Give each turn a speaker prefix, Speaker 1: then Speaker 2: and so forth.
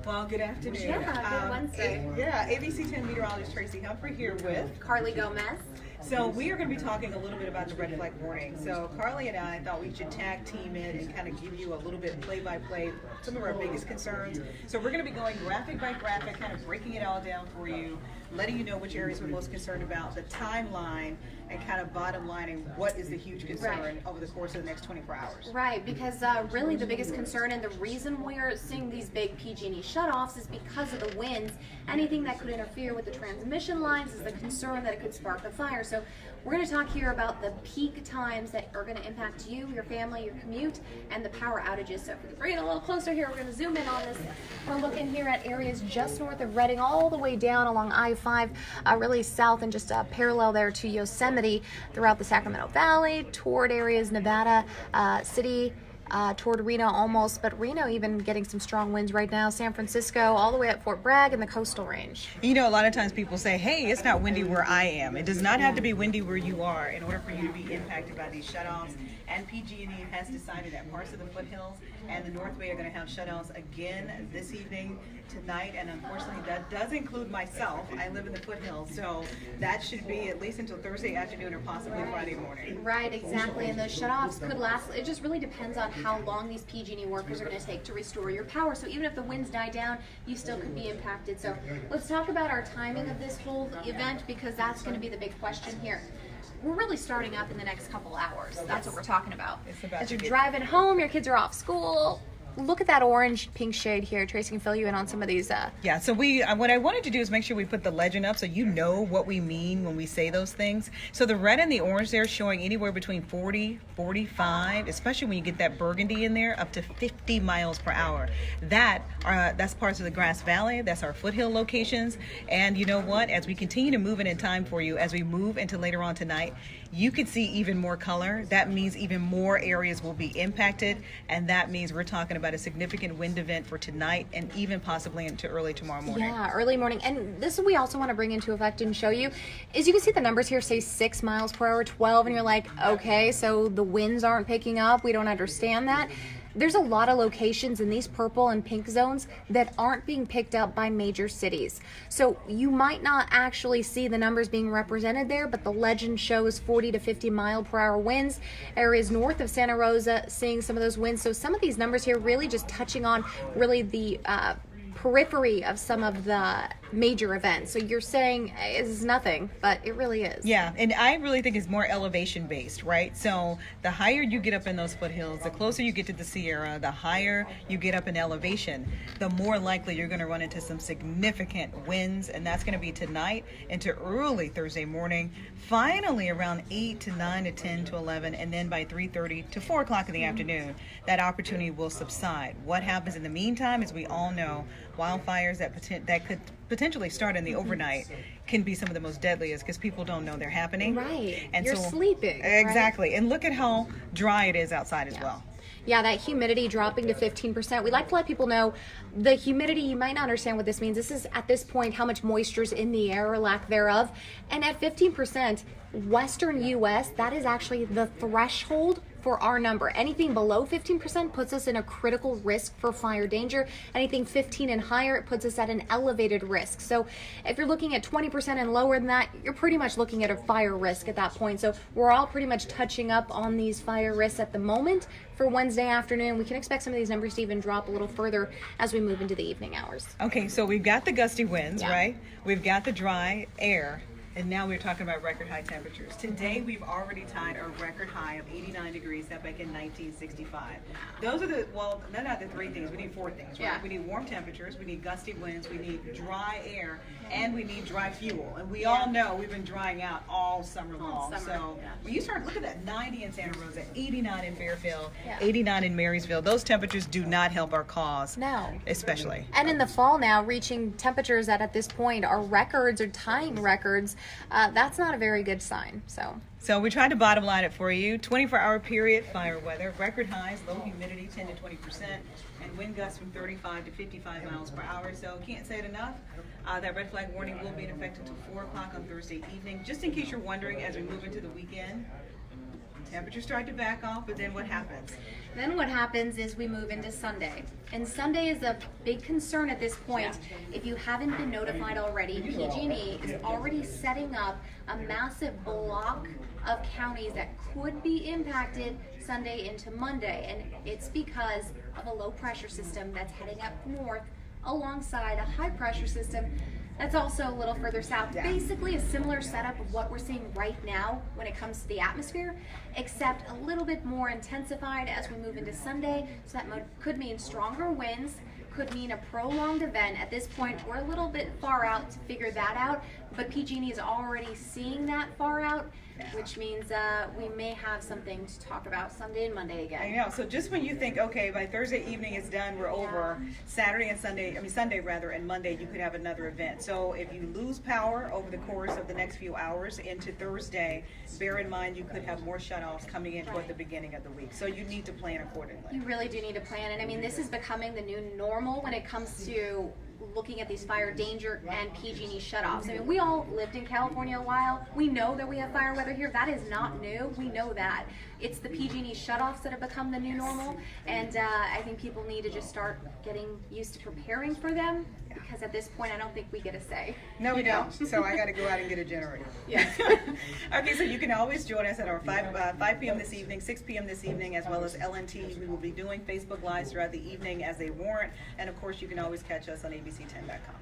Speaker 1: Well, good afternoon.
Speaker 2: Yeah, good Wednesday.
Speaker 1: ABC 10 meteorologist Tracy Humphrey here with
Speaker 2: Carly Gomez.
Speaker 1: So we are going to be talking a little bit about the red flag warning. So Carly and I thought we should tag team it and kind of give you a little bit play-by-play, some of our biggest concerns. So we're going to be going graphic by graphic, kind of breaking it all down for you, letting you know which areas we're most concerned about, the timeline, and kind of bottom lining what is the huge concern over the course of the next 24 hours.
Speaker 2: Right, because really the biggest concern and the reason we're seeing these big PG&E shutoffs is because of the winds. Anything that could interfere with the transmission lines is the concern that it could spark a fire. So we're going to talk here about the peak times that are going to impact you, your family, your commute, and the power outages. So if we bring it a little closer here, we're going to zoom in on this. We're looking here at areas just north of Reading, all the way down along I-5, really south and just parallel there to Yosemite, throughout the Sacramento Valley, toward areas Nevada City, toward Reno almost, but Reno even getting some strong winds right now. San Francisco, all the way up Fort Bragg and the coastal range.
Speaker 1: You know, a lot of times people say, hey, it's not windy where I am. It does not have to be windy where you are in order for you to be impacted by these shutoffs. And PG&E has decided that parts of the foothills and the North Bay are going to have shutoffs again this evening, tonight, and unfortunately that does include myself. I live in the foothills, so that should be at least until Thursday afternoon or possibly Friday morning.
Speaker 2: Right, exactly, and those shutoffs could last. It just really depends on how long these PG&E workers are going to take to restore your power. So even if the winds die down, you still could be impacted. So let's talk about our timing of this whole event, because that's going to be the big question here. We're really starting up in the next couple hours. That's what we're talking about. As you're driving home, your kids are off school. Look at that orange pink shade here. Tracy can fill you in on some of these.
Speaker 1: Yeah, so what I wanted to do is make sure we put the legend up so you know what we mean when we say those things. So the red and the orange there showing anywhere between 40, 45, especially when you get that burgundy in there, up to 50 miles per hour. That's parts of the Grass Valley. That's our foothill locations. And you know what? As we continue to move it in time for you, as we move into later on tonight, you can see even more color. That means even more areas will be impacted, and that means we're talking about a significant wind event for tonight and even possibly into early tomorrow morning.
Speaker 2: Yeah, early morning. And this we also want to bring into effect and show you is you can see the numbers here say 6 miles per hour, 12, and you're like, okay, so the winds aren't picking up. We don't understand that. There's a lot of locations in these purple and pink zones that aren't being picked up by major cities. So you might not actually see the numbers being represented there, but the legend shows 40 to 50 mile per hour winds. Areas north of Santa Rosa seeing some of those winds. So some of these numbers here really just touching on really the periphery of some of the major events. So you're saying it's nothing, but it really is.
Speaker 1: Yeah, and I really think it's more elevation based, right? So the higher you get up in those foothills, the closer you get to the Sierra, the higher you get up in elevation, the more likely you're going to run into some significant winds, and that's going to be tonight into early Thursday morning, finally around 8 to 9 to 10 to 11, and then by 3:30 to 4 o'clock in the afternoon, that opportunity will subside. What happens in the meantime, as we all know, wildfires that could potentially start in the overnight can be some of the most deadliest because people don't know they're happening.
Speaker 2: Right. And you're sleeping.
Speaker 1: Exactly.
Speaker 2: Right?
Speaker 1: And look at how dry it is outside as well.
Speaker 2: Yeah, that humidity dropping to 15%. We like to let people know the humidity, you might not understand what this means. This is at this point how much moisture is in the air or lack thereof. And at 15%, Western U.S., that is actually the threshold for our number. Anything below 15% puts us in a critical risk for fire danger. Anything 15 and higher, it puts us at an elevated risk. So if you're looking at 20% and lower than that, you're pretty much looking at a fire risk at that point. So we're all pretty much touching up on these fire risks at the moment for Wednesday afternoon. We can expect some of these numbers to even drop a little further as we move into the evening hours.
Speaker 1: Okay, so we've got the gusty winds, right? We've got the dry air. And now we're talking about record high temperatures. Today we've already tied our record high of 89 degrees set back in 1965. Those are they're not the three things. We need four things, right?
Speaker 2: Yeah.
Speaker 1: We need warm temperatures, we need gusty winds, we need dry air, and we need dry fuel. And we all know we've been drying out all summer long. So when you start, look at that, 90 in Santa Rosa, 89 in Fairfield, 89 in Marysville. Those temperatures do not help our cause.
Speaker 2: No.
Speaker 1: Especially.
Speaker 2: And in the fall now, reaching temperatures that at this point are records or tying records, that's not a very good sign.
Speaker 1: So we tried to bottom line it for you. 24-hour period fire weather, record highs, low humidity 10 to 20%, and wind gusts from 35 to 55 miles per hour. So can't say it enough. That red flag warning will be in effect until 4 o'clock on Thursday evening. Just in case you're wondering, as we move into the weekend, Temperatures start to back off, but then what happens?
Speaker 2: Then what happens is we move into Sunday. And Sunday is a big concern at this point. If you haven't been notified already, PG&E is already setting up a massive block of counties that could be impacted Sunday into Monday. And it's because of a low pressure system that's heading up north alongside a high pressure system that's also a little further south.
Speaker 1: Yeah.
Speaker 2: Basically a similar setup of what we're seeing right now when it comes to the atmosphere, except a little bit more intensified as we move into Sunday. So that could mean stronger winds, could mean a prolonged event. At this point, we're a little bit far out to figure that out, but PG&E is already seeing that far out, which means we may have something to talk about Sunday and Monday again.
Speaker 1: I know. So just when you think, okay, by Thursday evening it's done, we're over, Saturday and Sunday, Sunday rather, and Monday you could have another event. So if you lose power over the course of the next few hours into Thursday, bear in mind you could have more shutoffs coming in toward the beginning of the week. So you need to plan accordingly.
Speaker 2: You really do need to plan, and I mean, this is becoming the new normal when it comes to looking at these fire danger and PG&E shutoffs. I mean, we all lived in California a while. We know that we have fire weather here. That is not new. We know that. It's the PG&E shutoffs that have become the new normal, and I think people need to just start getting used to preparing for them, because at this point I don't think we get a say.
Speaker 1: No, we don't. So I got to go out and get a generator.
Speaker 2: Yeah.
Speaker 1: Okay, so you can always join us at our 5 p.m. this evening, 6 p.m. this evening, as well as LNT. We will be doing Facebook Lives throughout the evening as they warrant, and of course you can always catch us on abc10.com.